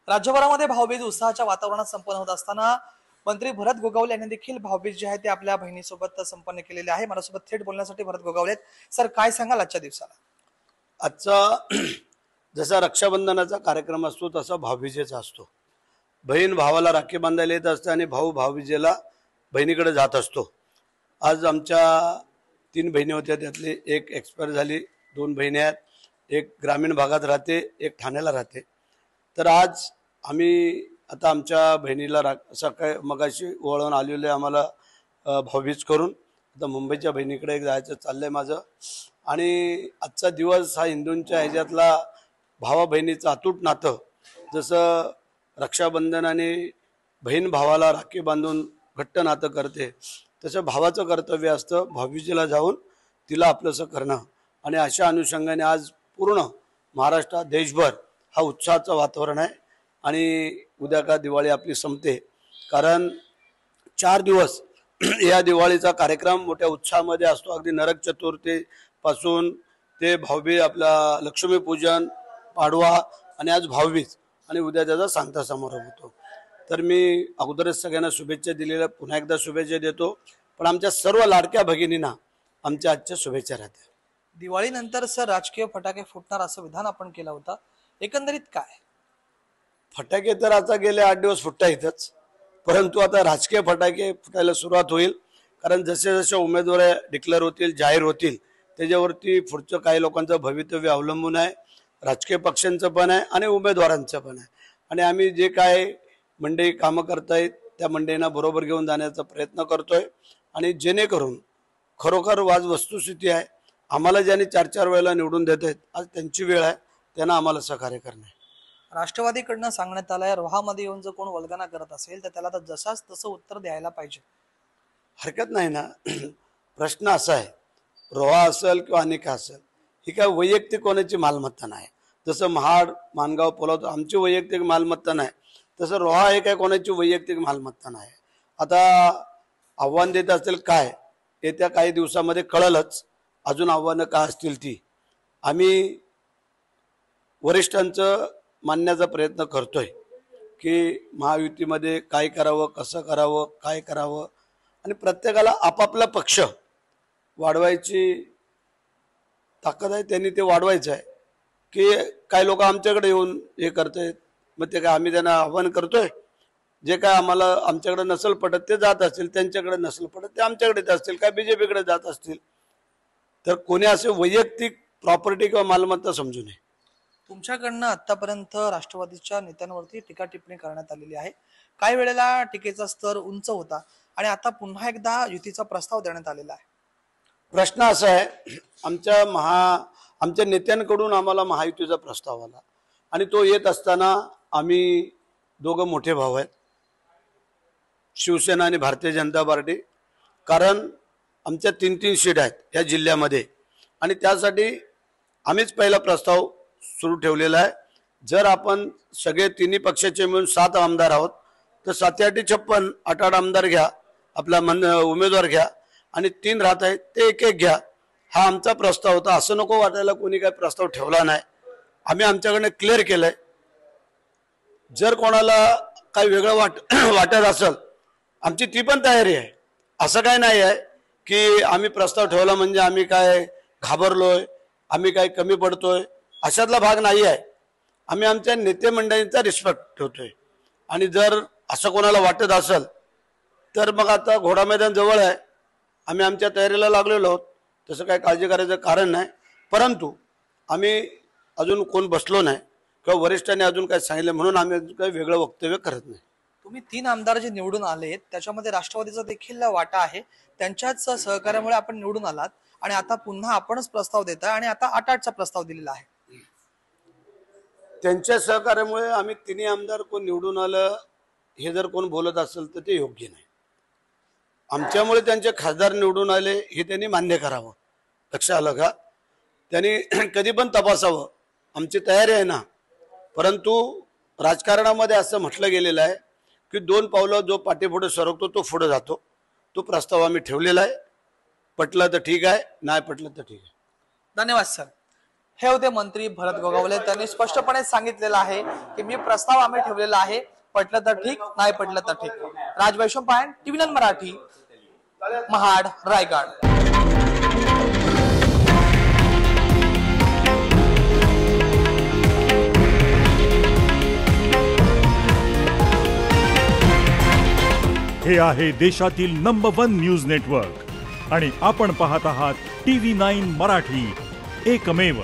राज्यभरामध्ये भाऊबीज उत्साहाच्या वातावरणात संपन्न होत असताना मंत्री भरत गोगावले यांनी देखील भाऊबीज जे आहे ते आपल्या बहिणीसोबत संपन्न केलेले आहे। माझ्यासोबत थेट बोलण्यासाठी भरत गोगावले सर, काय सांगाल आजच्या दिवसाला? आजचा जसा रक्षाबंधनाचा कार्यक्रम असतो तसा भाऊबीजेचा असतो। बहीण भावाला राखी बांधायला येत असते आणि भाऊ भाऊबीजेला बहिणीकडे जात असतो। आज आमच्या 3 बहिणी होत्या, त्यातली एक एक्सपायर झाली, 2 बहिणी आहेत, एक ग्रामीण भागात राहते, एक ठाण्याला राहते। तर आज आम्ही आता आमच्या बहिणीला सकाळी मगाशी वळून आलेले आम्हाला भाऊबीज करून आता मुंबईच्या बहिणीकडे जायचं चाललंय माझं। आणि आजचा दिवस हा हिंदूंच्या ह्याच्यातला भावा बहिणीचं अतूट नातं, जसं रक्षाबंधनाने बहीण भावाला राखी बांधून घट्ट नातं करते, तसं भावाचं कर्तव्य असतं भाऊबीजेला जाऊन तिला आपलंसं करणं। आणि अशा अनुषंगाने आज पूर्ण महाराष्ट्रात देशभर हा उत्साहाचं वातावरण आहे। आणि उद्या का दिवाळी आपली संपते, कारण 4 दिवस या दिवाळीचा कार्यक्रम मोठ्या उत्साहामध्ये असतो। अगदी नरक चतुर्थी पासून ते भाऊबीज, आपला लक्ष्मीपूजन, पाडवा आणि आज भाऊबीज आणि उद्या त्याचा सांगता समारंभ होतो। तर मी अगोदरच सगळ्यांना शुभेच्छा दिलेल्या, पुन्हा एकदा शुभेच्छा देतो, पण आमच्या सर्व लाडक्या भगिनींना आमच्या आजच्या शुभेच्छा राहत्या। दिवाळीनंतर सर राजकीय फटाके फुटणार असं विधान आपण केलं होतं, एकंदरीत काय? फटाके तर आता गेले 8 दिवस फुटता येतच, परंतु आता राजकीय फटाके फुटायला सुरुवात होईल, कारण जसे जसे उमेदवार डिक्लेअर होतील, जाहीर होतील, त्याच्यावरती पुढचं काही लोकांचं भवितव्य अवलंबून आहे। राजकीय पक्षांचं पण आहे आणि उमेदवारांचं पण आहे। आणि आम्ही जे काय मंडळी कामं करतायत त्या मंडळींना बरोबर घेऊन जाण्याचा प्रयत्न करतोय। आणि जेणेकरून खरोखर वस्तुस्थिती आहे, आम्हाला ज्यांनी 4-4 वेळेला निवडून देत आहेत, आज त्यांची वेळ आहे, त्यांना आम्हाला सहकार्य करणे। राष्ट्रवादीकडनं सांगण्यात आलंय रोहामध्ये येऊन जर कोण वल्गना करत असेल तर त्याला तर जसाच तसं उत्तर द्यायला पाहिजे। हरकत नाही ना। प्रश्न असा आहे, रोहा असेल किंवा अनेक असेल, ही काय वैयक्तिक कोणाची मालमत्ता नाही। जसं महाड, मानगाव, पोलाद आमची वैयक्तिक मालमत्ता नाही, तसं रोहा हे काय कोणाची वैयक्तिक मालमत्ता नाही। आता आव्हान देत असेल काय, येत्या काही दिवसामध्ये कळलंच, अजून आव्हानं काय असतील ती आम्ही वरिष्ठांचं मानण्याचा प्रयत्न करतोय की महायुतीमध्ये काय करावं, कसं करावं, काय करावं। आणि प्रत्येकाला आपापला पक्ष वाढवायची ताकद आहे, त्यांनी ते वाढवायचं आहे। की काही लोक आमच्याकडे येऊन हे करतायत, मग ते काय आम्ही त्यांना आव्हान करतोय? जे काय आम्हाला आमच्याकडे नसल पडत ते जात असतील, त्यांच्याकडे नसल पडत ते आमच्याकडे येत असतील, काय बीजेपीकडे जात असतील। तर कोणी असे वैयक्तिक प्रॉपर्टी किंवा मालमत्ता समजू नये। तुमच्याकडनं आतापर्यंत राष्ट्रवादीच्या नेत्यांवरती टीका टिप्पणी करण्यात आलेली आहे, काही वेळेला टीकेचा स्तर उंच होता आणि आता पुन्हा एकदा युतीचा प्रस्ताव देण्यात आलेला आहे। प्रश्न असा आहे, आमच्या नेत्यांकडून आम्हाला महायुतीचा प्रस्ताव आला आणि तो येत असताना आम्ही दोघं मोठे भाऊ आहेत, शिवसेना आणि भारतीय जनता पार्टी, कारण आमच्या 3-3 सीट आहेत या जिल्ह्यामध्ये आणि त्यासाठी आम्हीच पहिला प्रस्ताव सुरू ठेवलेला आहे। जर आपण सगळे तिन्ही पक्षाचे मिळून 7 आमदार आहोत तर 7-8-56 8-8 आमदार घ्या, आपला उमेदवार घ्या आणि 3 राहत आहेत ते 1-1 घ्या, हा आमचा प्रस्ताव होता। असं नको वाटायला कोणी काय प्रस्ताव ठेवला नाही, आम्ही आमच्याकडनं क्लिअर केलंय। जर कोणाला काही वेगळं वाटत असेल, आमची ती पण तयारी आहे। असं काय नाही आहे की आम्ही प्रस्ताव ठेवला म्हणजे आम्ही काय घाबरलोय, आम्ही काय कमी पडतोय, अशातला भाग नाही आहे। आम्ही आमच्या नेते मंडळींचा रिस्पेक्ट ठेवतोय आणि जर असं कोणाला वाटत असेल तर मग आता घोडा मैदान जवळ आहे, आम्ही आमच्या तयारीला लागलेलो आहोत, तसं काही काळजी करायचं कारण नाही। परंतु आम्ही अजून कोण बसलो नाही किंवा वरिष्ठांनी अजून काही सांगितलं म्हणून आम्ही काही वेगळं वक्तव्य करत नाही। तुम्ही 3 आमदार जे निवडून आलेत त्याच्यामध्ये राष्ट्रवादीचा देखील वाटा आहे, त्यांच्याच सहकार्यामुळे आपण निवडून आलात आणि आता पुन्हा आपणच प्रस्ताव देताय आणि आता 8-8चा प्रस्ताव दिलेला आहे। त्यांच्या सहकार्यामुळे आम्ही 3 आमदार कोण निवडून आलं हे जर कोण बोलत असेल तर ते योग्य नाही। आमच्यामुळे त्यांचे खासदार निवडून आले हे त्यांनी मान्य करावं, लक्षात आलं का? त्यांनी कधी पण तपासावं, आमची तयारी आहे ना। परंतु राजकारणामध्ये असं म्हटलं गेलेलं आहे की 2 पावलं जो पाठीपुढे सरकतो तो पुढे जातो। तो प्रस्ताव आम्ही ठेवलेला आहे, पटलं तर ठीक आहे, नाही पटलं तर ठीक आहे। धन्यवाद सर। हे होते मंत्री भरत गोगावले. त्यांनी स्पष्टपणे सांगितलेलं आहे की मी प्रस्ताव आम्ही ठेवलेला आहे, पटलं तर ठीक, नाही पटलं तर ठीक. राज वैशंपायन, TV9 मराठी, महाड, रायगड. हे आहे देशातील नंबर 1 न्यूज नेटवर्क आणि आपण पाहत आहात TV9 मराठी, एकमेव.